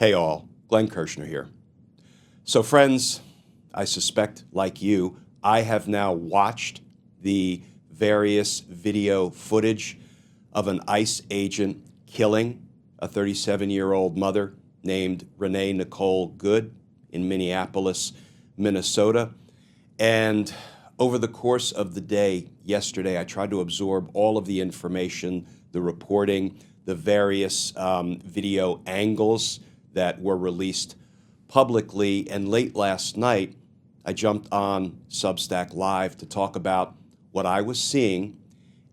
Hey all, Glenn Kirshner here. So friends, I suspect like you, I have now watched the various video footage of an ICE agent killing a 37-year-old mother named Renée Nicole Good in Minneapolis, Minnesota. And over the course of the day yesterday, I tried to absorb all of the information, the reporting, the various video angles that were released publicly. And late last night, I jumped on Substack Live to talk about what I was seeing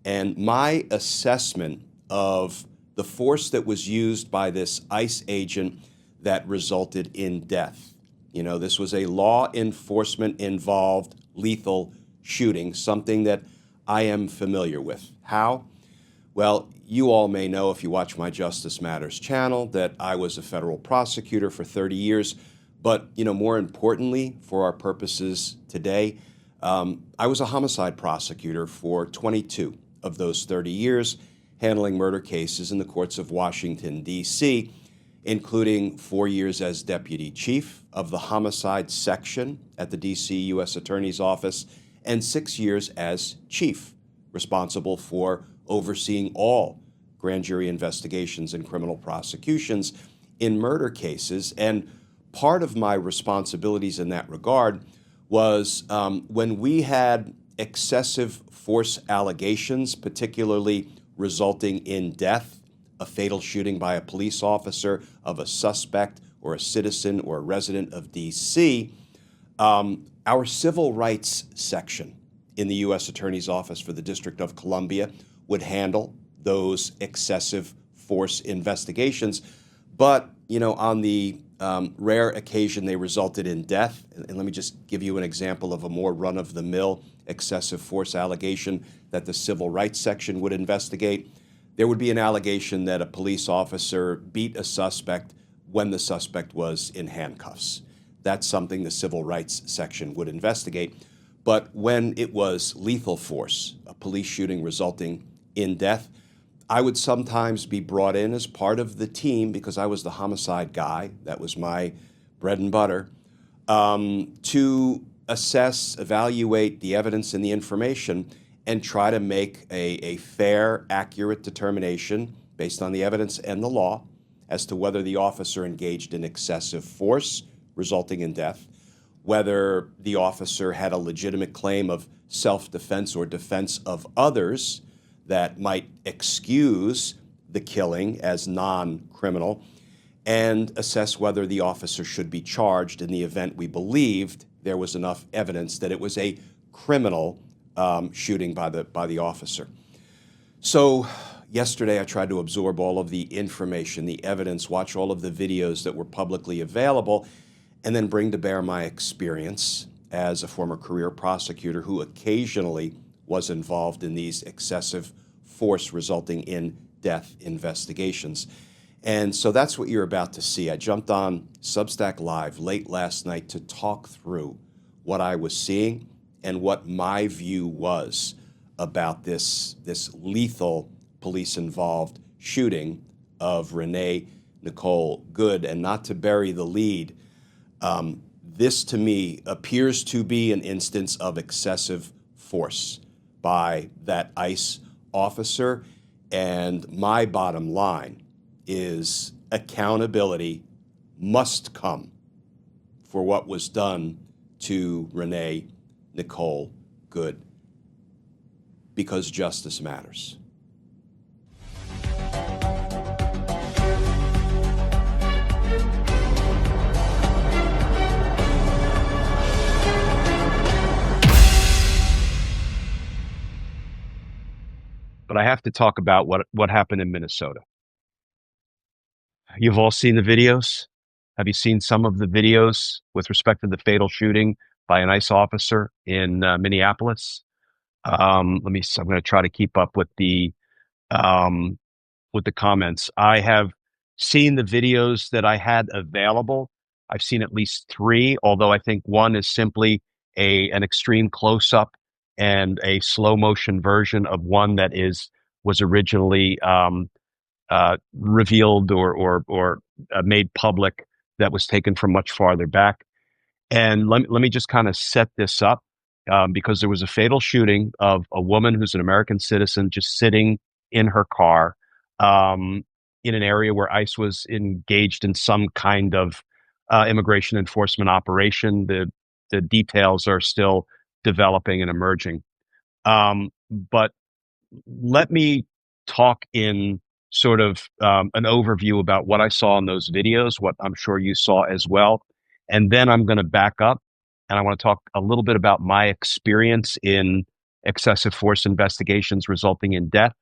and my assessment of the force that was used by this ICE agent that resulted in death. You know, this was a law enforcement involved lethal shooting, something that I am familiar with. How? Well, you all may know if you watch my Justice Matters channel that I was a federal prosecutor for 30 years. But, more importantly, for our purposes today, I was a homicide prosecutor for 22 of those 30 years, handling murder cases in the courts of Washington, D.C., including 4 years as deputy chief of the homicide section at the D.C. U.S. Attorney's Office and 6 years as chief, responsible for overseeing all grand jury investigations and criminal prosecutions in murder cases. And part of my responsibilities in that regard was when we had excessive force allegations, particularly resulting in death, a fatal shooting by a police officer of a suspect or a citizen or a resident of D.C., our civil rights section in the U.S. Attorney's Office for the District of Columbia would handle those excessive force investigations. But, on the rare occasion they resulted in death, and let me just give you an example of a more run-of-the-mill excessive force allegation that the civil rights section would investigate. There would be an allegation that a police officer beat a suspect when the suspect was in handcuffs. That's something the civil rights section would investigate. But when it was lethal force, a police shooting resulting in death, I would sometimes be brought in as part of the team because I was the homicide guy. That was my bread and butter, to assess, evaluate the evidence and the information and try to make a fair, accurate determination based on the evidence and the law as to whether the officer engaged in excessive force resulting in death, whether the officer had a legitimate claim of self-defense or defense of others that might excuse the killing as non-criminal, and assess whether the officer should be charged in the event we believed there was enough evidence that it was a criminal shooting by the officer. So yesterday I tried to absorb all of the information, the evidence, watch all of the videos that were publicly available, and then bring to bear my experience as a former career prosecutor who occasionally was involved in these excessive force resulting in death investigations. And so that's what you're about to see. I jumped on Substack Live late last night to talk through what I was seeing and what my view was about this lethal police-involved shooting of Renée Nicole Good. And not to bury the lead, this to me appears to be an instance of excessive force by that ICE officer. And my bottom line is accountability must come for what was done to Renée Nicole Good, because justice matters. But I have to talk about what happened in Minnesota. You've all seen the videos. Have you seen some of the videos with respect to the fatal shooting by an ICE officer in Minneapolis? I'm going to try to keep up with the comments. I have seen the videos that I had available. I've seen at least 3, although I think one is simply an extreme close-up and a slow motion version of one that was originally revealed or made public that was taken from much farther back. And let me just kind of set this up because there was a fatal shooting of a woman who's an American citizen just sitting in her car um, in an area where ICE was engaged in some kind of immigration enforcement operation. The details are still developing and emerging. But let me talk in sort of an overview about what I saw in those videos, what I'm sure you saw as well. And then I'm going to back up and I want to talk a little bit about my experience in excessive force investigations resulting in death.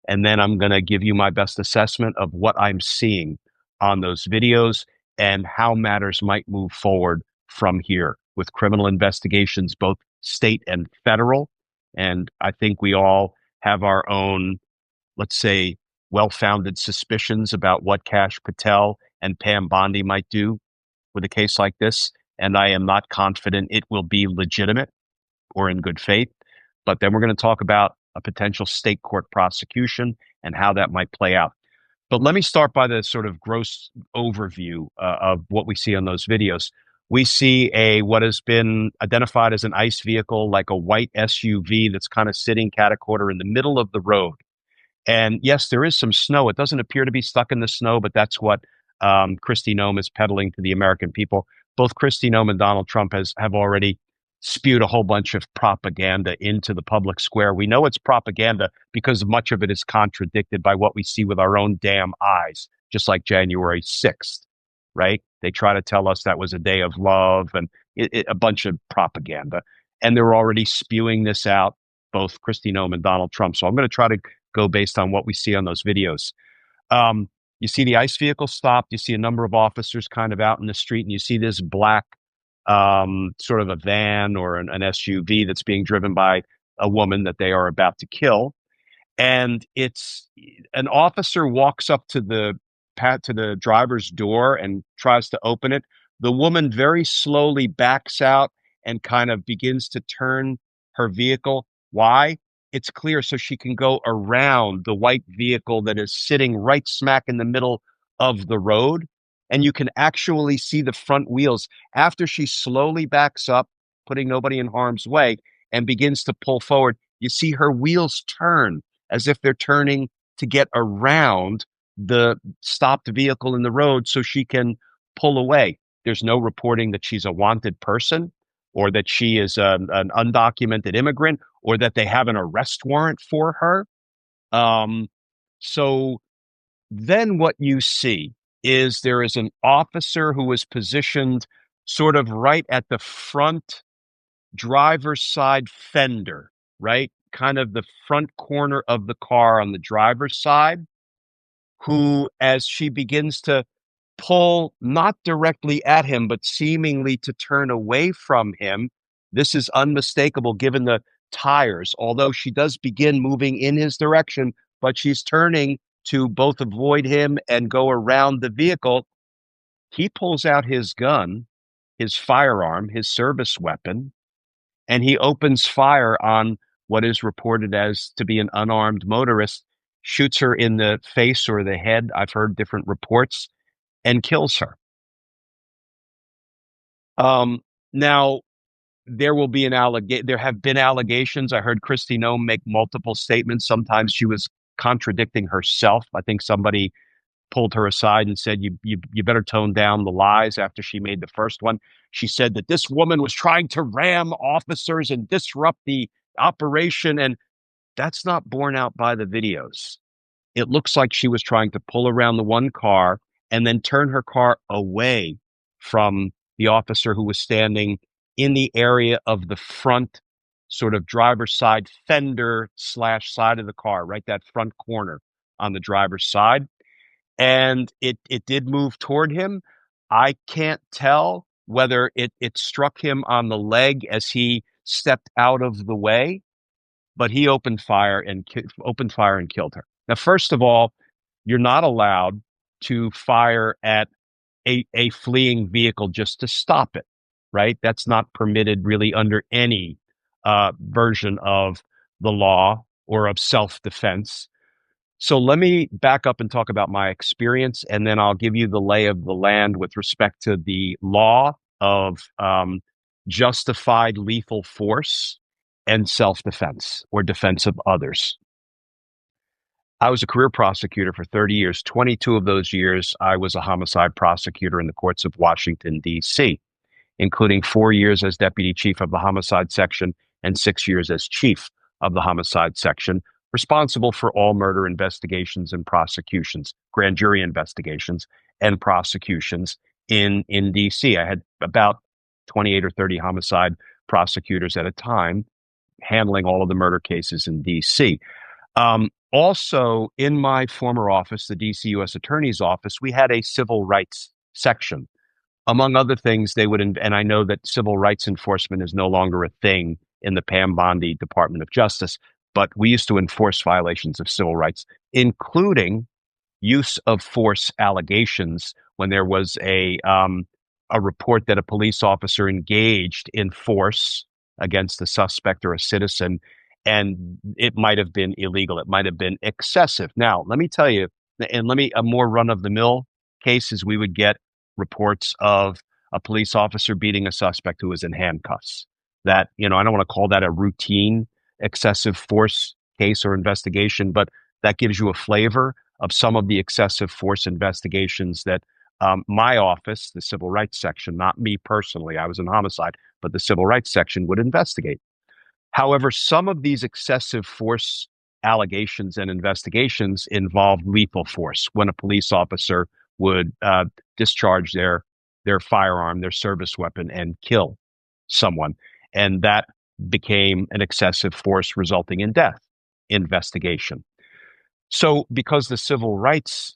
And then I'm going to give you my best assessment of what I'm seeing on those videos and how matters might move forward from here with criminal investigations, both state and federal. And I think we all have our own, let's say, well-founded suspicions about what Kash Patel and Pam Bondi might do with a case like this. And I am not confident it will be legitimate or in good faith. But then we're going to talk about a potential state court prosecution and how that might play out. But let me start by the sort of gross overview of what we see on those videos. We see what has been identified as an ICE vehicle, like a white SUV that's kind of sitting cataquarter in the middle of the road. And yes, there is some snow. It doesn't appear to be stuck in the snow, but that's what Kristi Noem is peddling to the American people. Both Kristi Noem and Donald Trump have already spewed a whole bunch of propaganda into the public square. We know it's propaganda because much of it is contradicted by what we see with our own damn eyes, just like January 6th, right? They try to tell us that was a day of love and a bunch of propaganda. And they're already spewing this out, both Kristi Noem and Donald Trump. So I'm going to try to go based on what we see on those videos. You see the ICE vehicle stopped. You see a number of officers kind of out in the street, and you see this black sort of a van or an SUV that's being driven by a woman that they are about to kill. And it's an officer walks up to the driver's door and tries to open it. The woman very slowly backs out and kind of begins to turn her vehicle. Why? It's clear so she can go around the white vehicle that is sitting right smack in the middle of the road. And you can actually see the front wheels after she slowly backs up, putting nobody in harm's way, and begins to pull forward. You see her wheels turn as if they're turning to get around the stopped vehicle in the road so she can pull away. There's no reporting that she's a wanted person or that she is an undocumented immigrant or that they have an arrest warrant for her. So then what you see is there is an officer who is positioned sort of right at the front driver's side fender, right? Kind of the front corner of the car on the driver's side, who, as she begins to pull not directly at him, but seemingly to turn away from him, this is unmistakable given the tires, although she does begin moving in his direction, but she's turning to both avoid him and go around the vehicle. He pulls out his gun, his firearm, his service weapon, and he opens fire on what is reported as to be an unarmed motorist, shoots her in the face or the head. I've heard different reports, and kills her. Now, there will be there have been allegations. I heard Kristi Noem make multiple statements. Sometimes she was contradicting herself. I think somebody pulled her aside and said, you better tone down the lies after she made the first one. She said that this woman was trying to ram officers and disrupt the operation. And that's not borne out by the videos. It looks like she was trying to pull around the one car and then turn her car away from the officer who was standing in the area of the front sort of driver's side fender / side of the car, right? That front corner on the driver's side. And it did move toward him. I can't tell whether it struck him on the leg as he stepped out of the way, but he opened fire and killed her. Now, first of all, you're not allowed to fire at a fleeing vehicle just to stop it, right? That's not permitted really under any version of the law or of self-defense. So let me back up and talk about my experience, and then I'll give you the lay of the land with respect to the law of justified lethal force and self-defense or defense of others. I was a career prosecutor for 30 years. 22 of those years, I was a homicide prosecutor in the courts of Washington, D.C., including 4 years as deputy chief of the homicide section and 6 years as chief of the homicide section, responsible for all murder investigations and prosecutions, grand jury investigations and prosecutions in DC. I had about 28 or 30 homicide prosecutors at a time handling all of the murder cases in DC. Also, in my former office, the DC U.S. Attorney's Office, we had a civil rights section. Among other things, they would, and I know that civil rights enforcement is no longer a thing in the Pam Bondi Department of Justice, but we used to enforce violations of civil rights, including use of force allegations when there was a report that a police officer engaged in force against a suspect or a citizen, and it might have been illegal. It might have been excessive. Now, let me tell you, and a more run-of-the-mill cases, we would get reports of a police officer beating a suspect who was in handcuffs. That, I don't want to call that a routine excessive force case or investigation, but that gives you a flavor of some of the excessive force investigations that my office, the civil rights section, not me personally, I was in homicide, but the civil rights section would investigate. However, some of these excessive force allegations and investigations involved lethal force when a police officer would discharge their firearm, their service weapon, and kill someone. And that became an excessive force resulting in death investigation. So because the civil rights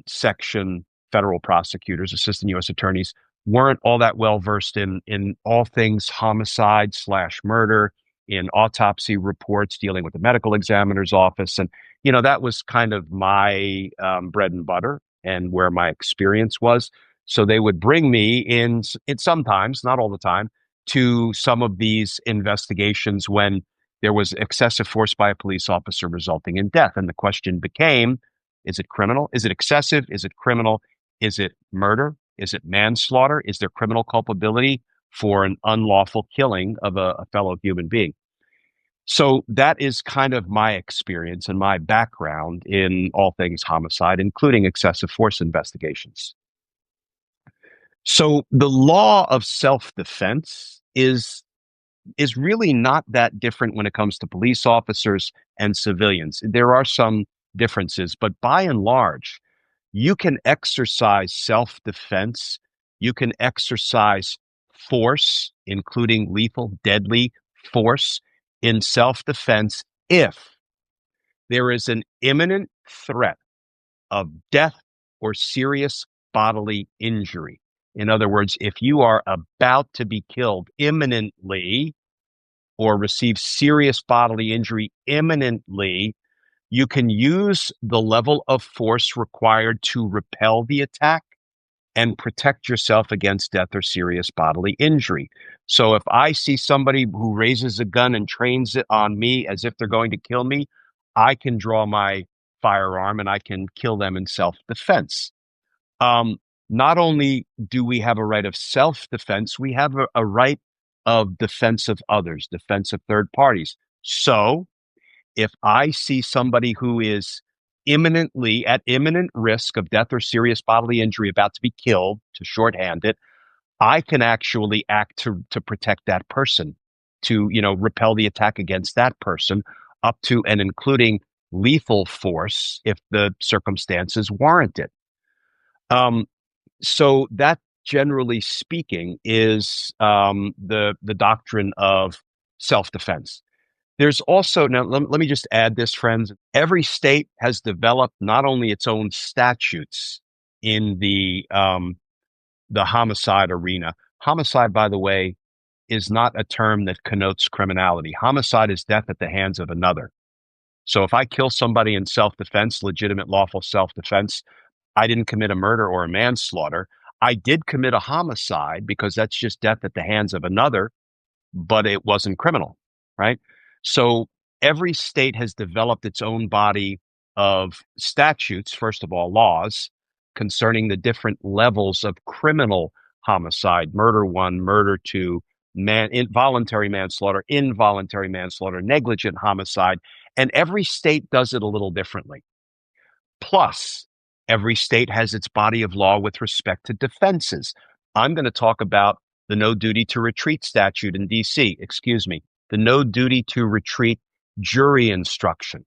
section, federal prosecutors, assistant U.S. attorneys, weren't all that well versed in all things homicide/murder, in autopsy reports, dealing with the medical examiner's office. And, that was kind of my bread and butter and where my experience was. So they would bring me in sometimes, not all the time, to some of these investigations when there was excessive force by a police officer resulting in death. And the question became, is it criminal? Is it excessive? Is it criminal? Is it murder? Is it manslaughter? Is there criminal culpability for an unlawful killing of a fellow human being? So that is kind of my experience and my background in all things homicide, including excessive force investigations. So the law of self-defense is really not that different when it comes to police officers and civilians. There are some differences, but by and large, you can exercise self-defense. You can exercise force, including lethal, deadly force in self-defense if there is an imminent threat of death or serious bodily injury. In other words, if you are about to be killed imminently or receive serious bodily injury imminently, you can use the level of force required to repel the attack and protect yourself against death or serious bodily injury. So if I see somebody who raises a gun and trains it on me as if they're going to kill me, I can draw my firearm and I can kill them in self-defense. Not only do we have a right of self-defense, we have a right of defense of others, defense of third parties. So if I see somebody who is at imminent risk of death or serious bodily injury, about to be killed, to shorthand it, I can actually act to protect that person, to repel the attack against that person, up to and including lethal force if the circumstances warrant it. So that, generally speaking, is the doctrine of self-defense. There's also, now let me just add this, friends. Every state has developed not only its own statutes in the homicide arena. Homicide, by the way, is not a term that connotes criminality. Homicide is death at the hands of another. So if I kill somebody in self-defense, legitimate, lawful self-defense, I didn't commit a murder or a manslaughter. I did commit a homicide because that's just death at the hands of another, but it wasn't criminal, right? So every state has developed its own body of statutes, first of all, laws concerning the different levels of criminal homicide, murder one, murder two, involuntary manslaughter, negligent homicide, and every state does it a little differently. Plus, every state has its body of law with respect to defenses. I'm going to talk about the no duty to retreat statute in DC, the no duty to retreat jury instruction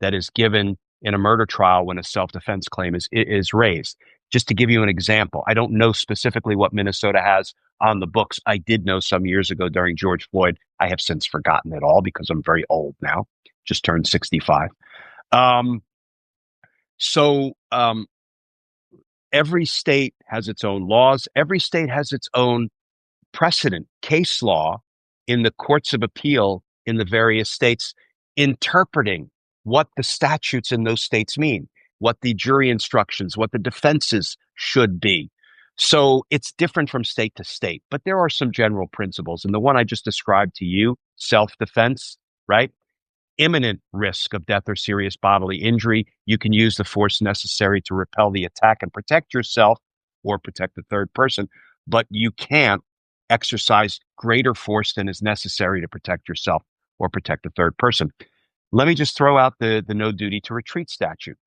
that is given in a murder trial when a self-defense claim is raised. Just to give you an example, I don't know specifically what Minnesota has on the books. I did know some years ago during George Floyd. I have since forgotten it all because I'm very old now, just turned 65. Every state has its own laws. Every state has its own precedent, case law in the courts of appeal in the various states interpreting what the statutes in those states mean, what the jury instructions, what the defenses should be. So it's different from state to state, but there are some general principles. And the one I just described to you, self-defense, right? Imminent risk of death or serious bodily injury, you can use the force necessary to repel the attack and protect yourself or protect the third person, but you can't exercise greater force than is necessary to protect yourself or protect the third person. Let me just throw out the no duty to retreat statute.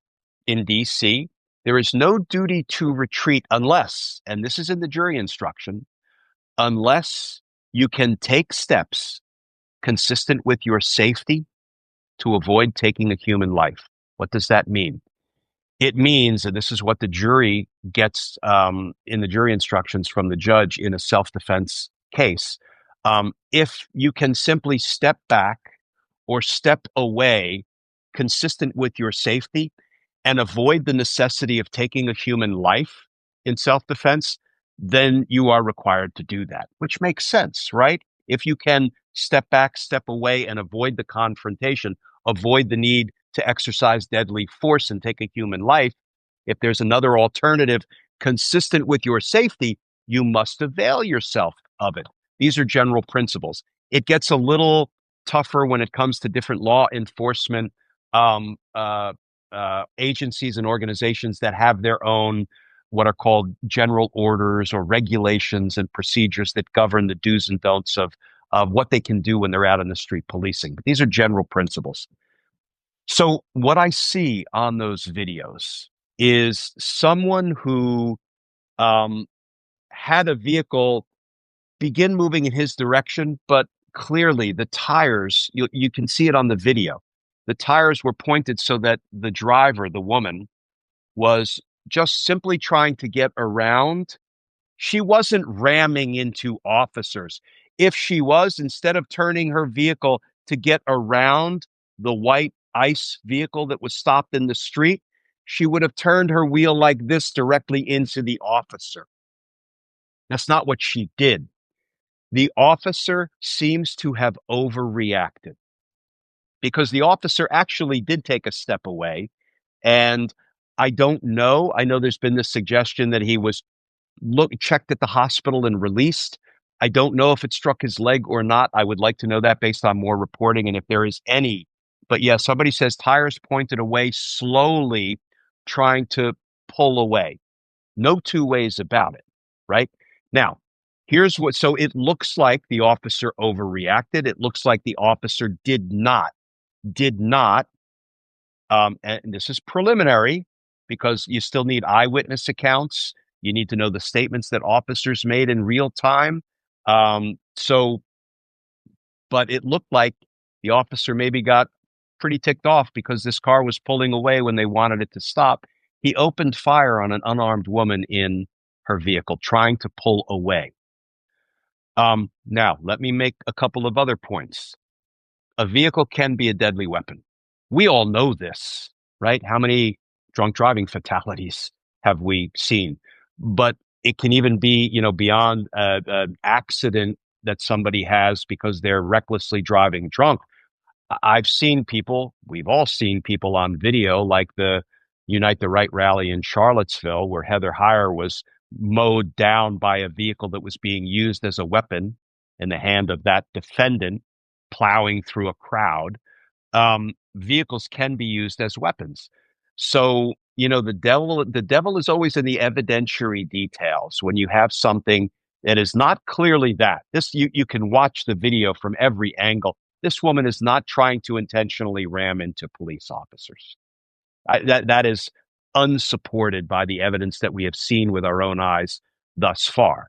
In DC, there is no duty to retreat unless, and this is in the jury instruction, unless you can take steps consistent with your safety to avoid taking a human life. What does that mean? It means, and this is what the jury gets in the jury instructions from the judge in a self-defense case, if you can simply step back or step away consistent with your safety and avoid the necessity of taking a human life in self-defense, then you are required to do that, which makes sense, right? If you can step back, step away, and avoid the confrontation, avoid the need to exercise deadly force and take a human life, if there's another alternative consistent with your safety, you must avail yourself of it. These are general principles. It gets a little tougher when it comes to different law enforcement agencies and organizations that have their own what are called general orders or regulations and procedures that govern the do's and don'ts of what they can do when they're out in the street policing. But these are general principles. So what I see on those videos is someone who had a vehicle begin moving in his direction, but clearly the tires, you can see it on the video. The tires were pointed so that the driver, the woman, was just simply trying to get around. She wasn't ramming into officers. If she was, instead of turning her vehicle to get around the white ICE vehicle that was stopped in the street, she would have turned her wheel like this directly into the officer. That's not what she did. The officer seems to have overreacted because the officer actually did take a step away. And I don't know. I know there's been this suggestion that he was checked at the hospital and released. I don't know if it struck his leg or not. I would like to know that based on more reporting and if there is any. But yeah, somebody says tires pointed away slowly, trying to pull away. No two ways about it, right? Now, here's what, so it looks like the officer overreacted. It looks like the officer did not, and this is preliminary because you still need eyewitness accounts. You need to know the statements that officers made in real time. But it looked like the officer maybe got pretty ticked off because this car was pulling away when they wanted it to stop. He opened fire on an unarmed woman in her vehicle, trying to pull away. Now, let me make a couple of other points. A vehicle can be a deadly weapon. We all know this, right? How many drunk driving fatalities have we seen? But it can even be, beyond an accident that somebody has because they're recklessly driving drunk. I've seen people, we've all seen people on video, like the Unite the Right rally in Charlottesville, where Heather Heyer was mowed down by a vehicle that was being used as a weapon in the hand of that defendant plowing through a crowd. vehicles can be used as weapons. So, the devil is always in the evidentiary details. When you have something that is not clearly that, you can watch the video from every angle. This woman is not trying to intentionally ram into police officers. That is unsupported by the evidence that we have seen with our own eyes thus far.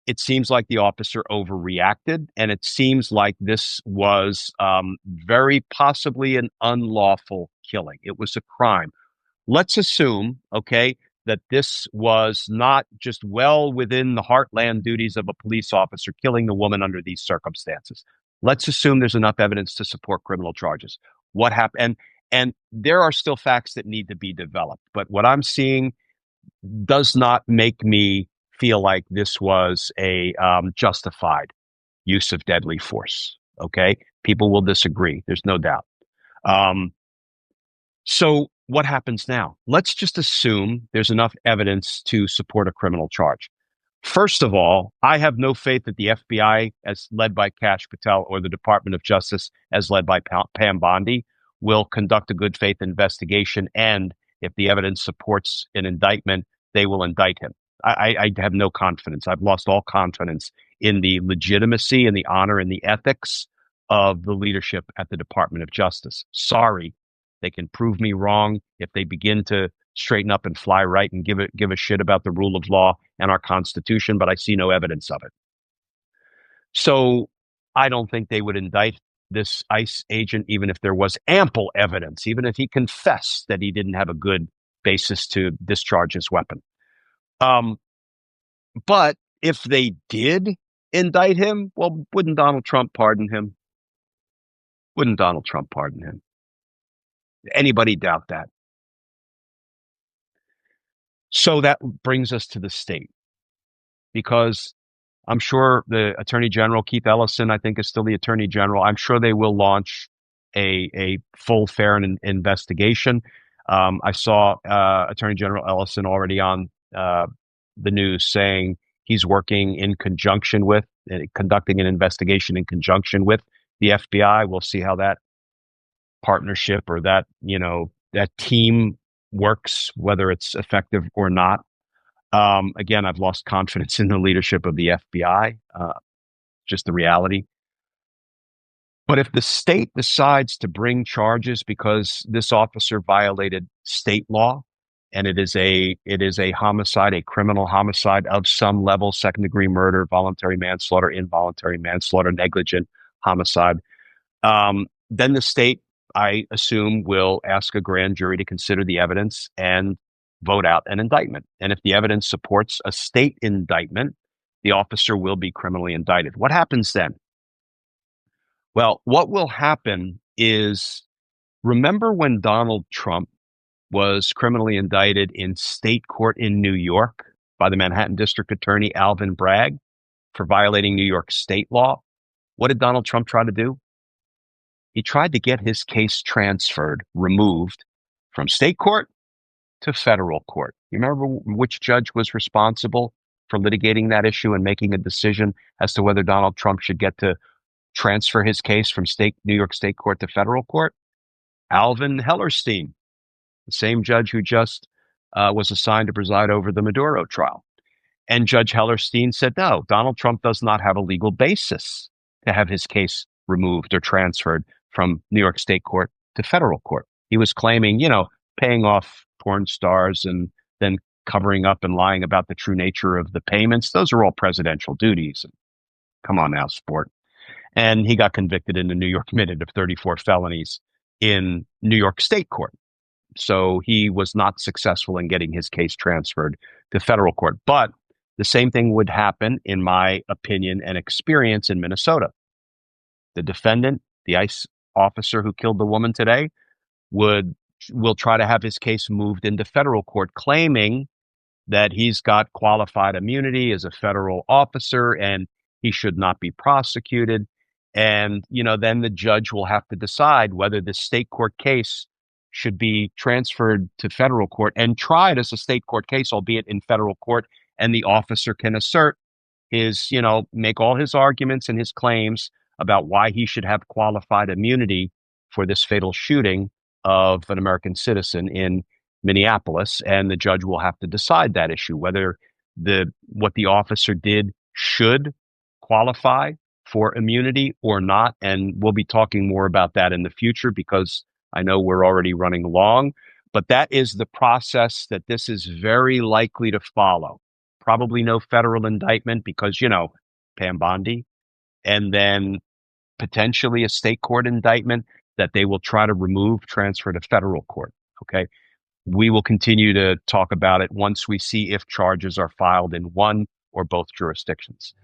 It seems like the officer overreacted, and it seems like this was very possibly an unlawful killing. It was a crime. Let's assume, okay, that this was not just well within the heartland duties of a police officer killing the woman under these circumstances. Let's assume there's enough evidence to support criminal charges. What happened? And there are still facts that need to be developed. But what I'm seeing does not make me feel like this was a justified use of deadly force. Okay, people will disagree. There's no doubt. So what happens now? Let's just assume there's enough evidence to support a criminal charge. First of all, I have no faith that the FBI, as led by Kash Patel, or the Department of Justice, as led by Pam Bondi, will conduct a good faith investigation. And if the evidence supports an indictment, they will indict him. I have no confidence. I've lost all confidence in the legitimacy and the honor and the ethics of the leadership at the Department of Justice. Sorry, they can prove me wrong if they begin to straighten up and fly right and give a shit about the rule of law and our Constitution, but I see no evidence of it. So I don't think they would indict this ICE agent, even if there was ample evidence, even if he confessed that he didn't have a good basis to discharge his weapon. But if they did indict him, well, wouldn't Donald Trump pardon him? Wouldn't Donald Trump pardon him? Anybody doubt that? So that brings us to the state, because I'm sure the Attorney General, Keith Ellison, I think is still the Attorney General. I'm sure they will launch a full, fair investigation. I saw Attorney General Ellison already on the news saying he's working in conjunction with, conducting an investigation in conjunction with the FBI. We'll see how that partnership or that team works, whether it's effective or not. Again, I've lost confidence in the leadership of the FBI, just the reality. But if the state decides to bring charges because this officer violated state law, and it is a homicide, a criminal homicide of some level, second-degree murder, voluntary manslaughter, involuntary manslaughter, negligent homicide, then the state, I assume, will ask a grand jury to consider the evidence and vote out an indictment. And if the evidence supports a state indictment, the officer will be criminally indicted. What happens then? Well, what will happen is, remember when Donald Trump was criminally indicted in state court in New York by the Manhattan District Attorney Alvin Bragg for violating New York state law? What did Donald Trump try to do? He tried to get his case transferred, removed from state court to federal court. You remember which judge was responsible for litigating that issue and making a decision as to whether Donald Trump should get to transfer his case from New York State Court to federal court? Alvin Hellerstein, the same judge who just was assigned to preside over the Maduro trial. And Judge Hellerstein said, no, Donald Trump does not have a legal basis to have his case removed or transferred from New York State Court to federal court. He was claiming, paying off porn stars and then covering up and lying about the true nature of the payments. Those are all presidential duties. Come on now, sport. And he got convicted in the New York Minute of 34 felonies in New York State Court. So he was not successful in getting his case transferred to federal court. But the same thing would happen, in my opinion and experience, in Minnesota. The defendant, the ICE officer who killed the woman today, will try to have his case moved into federal court, claiming that he's got qualified immunity as a federal officer and he should not be prosecuted. And, then the judge will have to decide whether the state court case should be transferred to federal court and tried as a state court case, albeit in federal court. And the officer can assert his, make all his arguments and his claims about why he should have qualified immunity for this fatal shooting of an American citizen in Minneapolis. And the judge will have to decide that issue, whether what the officer did should qualify for immunity or not. And we'll be talking more about that in the future because I know we're already running long. But that is the process that this is very likely to follow. Probably no federal indictment because, Pam Bondi, and then potentially a state court indictment that they will try to remove, transfer to federal court. Okay. We will continue to talk about it once we see if charges are filed in one or both jurisdictions.